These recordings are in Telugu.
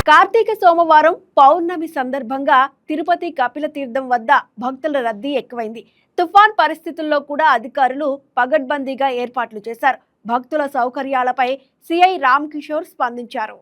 కార్తీక సోమవారం పౌర్ణమి సందర్భంగా తిరుపతి కపిల తీర్థం వద్ద భక్తుల రద్దీ ఎక్కువైంది. తుఫాన్ పరిస్థితుల్లో కూడా అధికారులు పగడ్బందీగా ఏర్పాట్లు చేశారు. భక్తుల సౌకర్యాలపై సిఐ రామ్ కిషోర్ స్పందించారు.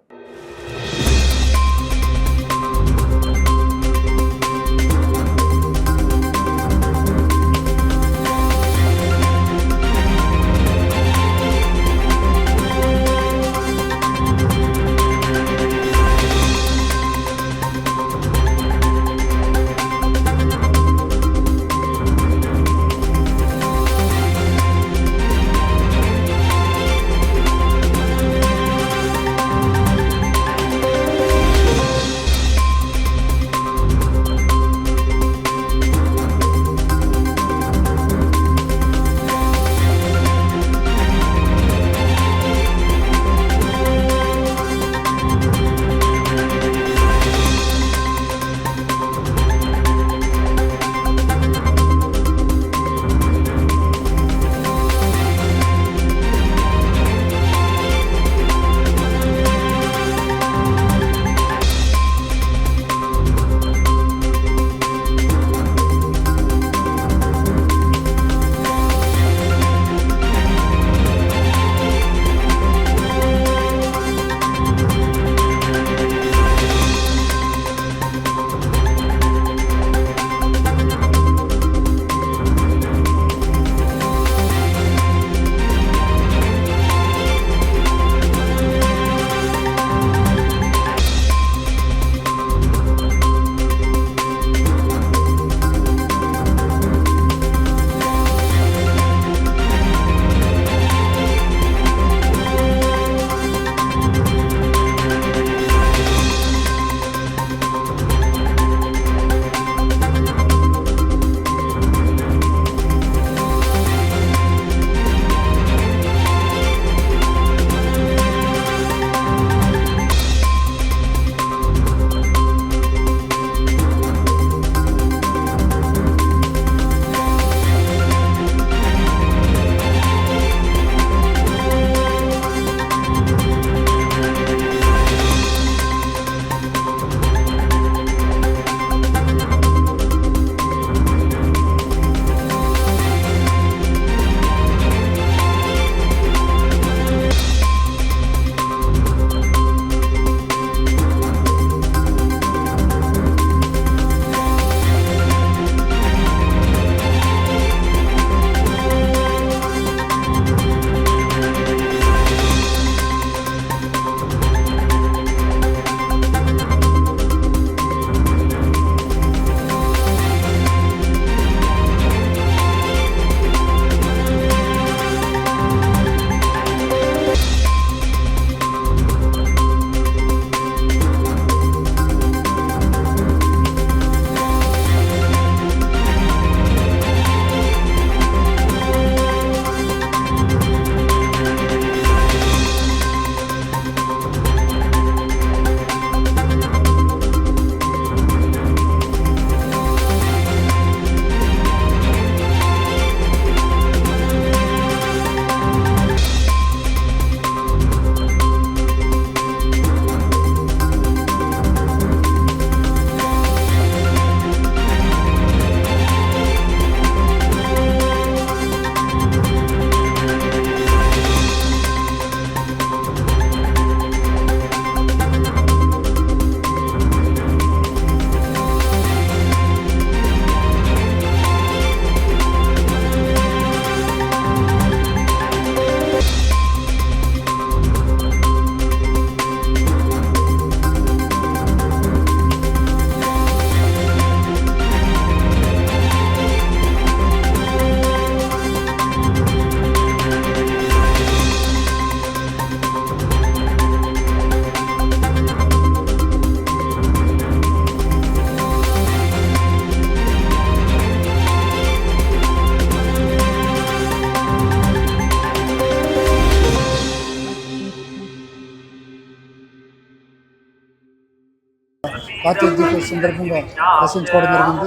కార్తీక దీపం సందర్భంగా దర్శించుకోవడం జరిగింది.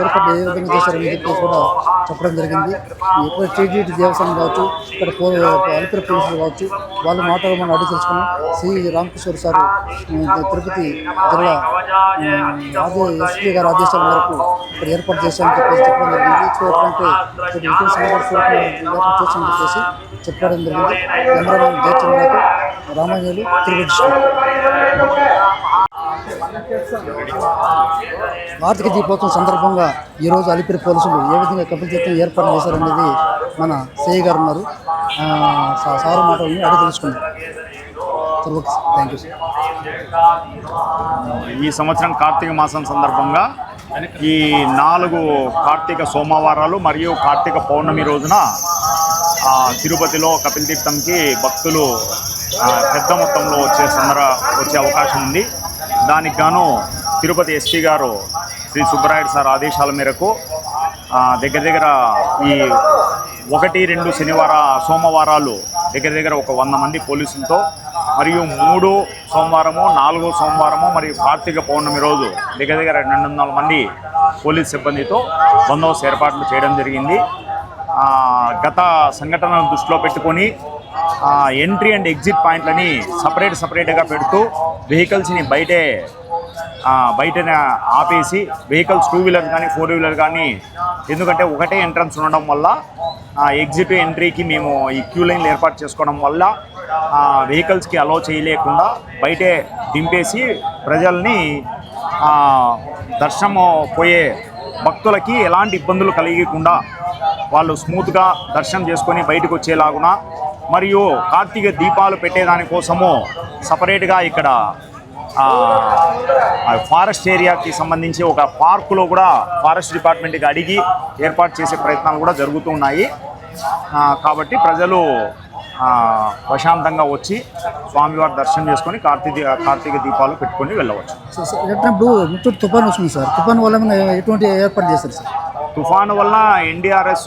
ఏర్పాటు ఏ విధంగా చేశారని చెప్పి కూడా చెప్పడం జరిగింది. ఇక్కడ టీటీడీ దేవస్థానం కావచ్చు, ఇక్కడ అలిపిరి పోలీసులు కావచ్చు, వాళ్ళ మాటలు మనం అడిగి తెలుసుకున్నాం. సి రామకిషోర్ సార్ తిరుపతి జిల్లా ఎస్పీ గారి ఆదేశాల మేరకు ఇక్కడ ఏర్పాటు చేశామని చెప్పేసి చెప్పడం జరిగింది. సో ఎటువంటి ఏర్పాటు చేశామని చెప్పేసి చెప్పడం జరిగింది. కెమెరామెన్ జయచంద్రకు రామాంజలు తిరుపతి. కార్తీక దీపోత్సవం సందర్భంగా ఈరోజు అలిపిరి పోలీసులు ఏ విధంగా కపిల్ తీర్థం ఏర్పాటు చేశారనేది మన సిఐ గారు ఉన్నారు. సారు మాటలను అడిగి తెలుసుకున్నాం. Thank you sir. ఈ సంవత్సరం కార్తీక మాసం సందర్భంగా ఈ 4 కార్తీక సోమవారాలు మరియు కార్తీక పౌర్ణమి రోజున తిరుపతిలో కపిల్ తీర్థంకి భక్తులు పెద్ద మొత్తంలో వచ్చే అవకాశం ఉంది. దానికి గాను తిరుపతి ఎస్పీ గారు శ్రీ సుబ్బరాయుడు సార్ ఆదేశాల మేరకు దగ్గర ఈ 1-2 సోమవారాలు దగ్గర ఒక 100 మంది పోలీసులతో మరియు 3 సోమవారము 4 సోమవారము మరియు కార్తీక పౌర్ణమి రోజు దగ్గర 200 మంది పోలీస్ సిబ్బందితో బందోబస్తు ఏర్పాట్లు చేయడం జరిగింది. గత సంఘటనలను దృష్టిలో పెట్టుకొని ఎంట్రీ అండ్ ఎగ్జిట్ పాయింట్లని సపరేట్గా పెడుతూ వెహికల్స్ని బయటనే ఆపేసి వెహికల్స్ 2 వీలర్ కానీ 4 వీలర్ కానీ, ఎందుకంటే ఒకటే ఎంట్రన్స్ ఉండడం వల్ల ఎగ్జిట్ ఎంట్రీకి మేము ఈ క్యూ లైన్లు ఏర్పాటు చేసుకోవడం వల్ల వెహికల్స్కి అలో చేయలేకుండా బయటే దింపేసి ప్రజల్ని దర్శనం పోయే భక్తులకి ఎలాంటి ఇబ్బందులు కలిగకుండా వాళ్ళు స్మూత్గా దర్శనం చేసుకొని బయటకు వచ్చేలాగున, మరియు కార్తీక దీపాలు పెట్టేదానికోసము సపరేట్గా ఇక్కడ ఫారెస్ట్ ఏరియాకి సంబంధించి ఒక పార్కులో కూడా ఫారెస్ట్ డిపార్ట్మెంట్కి అడిగి ఏర్పాటు చేసే ప్రయత్నాలు కూడా జరుగుతూ ఉన్నాయి. కాబట్టి ప్రజలు ప్రశాంతంగా వచ్చి స్వామివారి దర్శనం చేసుకొని కార్తీక దీపాలు పెట్టుకొని వెళ్ళవచ్చు. ఇప్పుడు తుఫాను వస్తుంది సార్, తుఫాను వల్ల ఎటువంటి ఏర్పాటు చేస్తారు సార్? తుఫాను వల్ల ఎన్డీఆర్ఎస్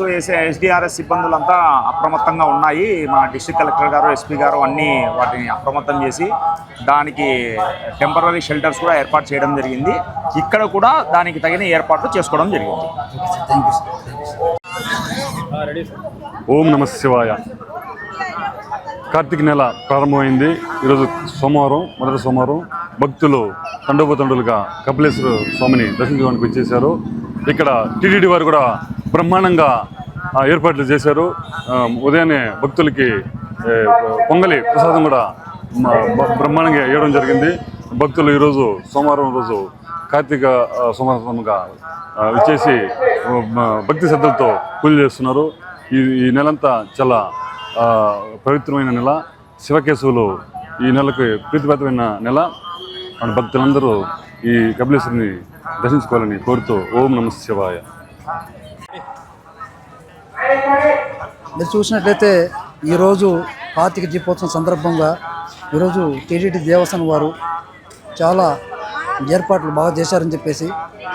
ఎస్డీఆర్ఎస్ సిబ్బందులంతా అప్రమత్తంగా ఉన్నాయి. మా డిస్ట్రిక్ట్ కలెక్టర్ గారు ఎస్పీ గారు అన్నీ వాటిని అప్రమత్తం చేసి దానికి టెంపరరీ షెల్టర్స్ కూడా ఏర్పాటు చేయడం జరిగింది. ఇక్కడ కూడా దానికి తగిన ఏర్పాట్లు చేసుకోవడం జరిగింది. ఓం నమ శివాయ. కార్తీక నెల ప్రారంభమైంది. ఈరోజు సోమవారం, మొదటి సోమవారం. భక్తులు తండోపతండులుగా కపిలేశ్వర స్వామిని దర్శించుకోవడానికి వచ్చేసారు. ఇక్కడ టీటీడీ వారు కూడా బ్రహ్మాండంగా ఏర్పాట్లు చేశారు. ఉదయాన్నే భక్తులకి పొంగలి ప్రసాదం కూడా బ్రహ్మాండంగా ఇవ్వడం జరిగింది. భక్తులు ఈరోజు సోమవారం రోజు కార్తీక సోమవారంగా వచ్చేసి భక్తి శ్రద్ధలతో పూజలు చేస్తున్నారు. ఈ నెలంతా చాలా పవిత్రమైన నెల. శివకేశవులు ఈ నెలకు ప్రీతిపాత్రమైన నెల. మన భక్తులందరూ ఈ కపిలేశ్వరుని దర్శించుకోవాలని కోరుతూ ఓం నమ శివాయ. మీరు చూసినట్లయితే ఈరోజు కార్తీక దీపోత్సవం సందర్భంగా ఈరోజు టీటీడీ దేవస్థానం వారు చాలా ఏర్పాట్లు బాగా చేశారని చెప్పేసి,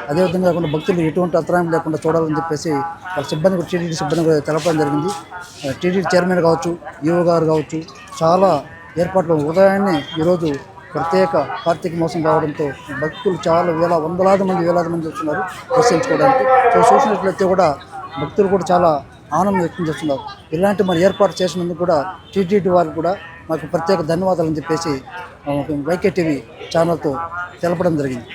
అదేవిధంగా కాకుండా భక్తులు ఎటువంటి అంతరాయం లేకుండా చూడాలని చెప్పేసి వాళ్ళ సిబ్బంది కూడా టీటీడీ సిబ్బంది కూడా తెలపడం జరిగింది. టీటీడీ చైర్మన్ కావచ్చు, ఈఓ గారు కావచ్చు, చాలా ఏర్పాట్లు ఉదయాన్నే ఈరోజు ప్రత్యేక కార్తీక మాసం రావడంతో భక్తులు చాలా వేలాది మంది వస్తున్నారు దర్శించుకోవడానికి. సో చూసినట్లయితే కూడా భక్తులు కూడా చాలా ఆనందం వ్యక్తం చేస్తున్నారు. ఇలాంటి మరి ఏర్పాటు చేసినందుకు కూడా టీటీడీ వారికి కూడా మాకు ప్రత్యేక ధన్యవాదాలు అని చెప్పేసి వైకే టీవీ ఛానల్తో తెలపడం జరిగింది.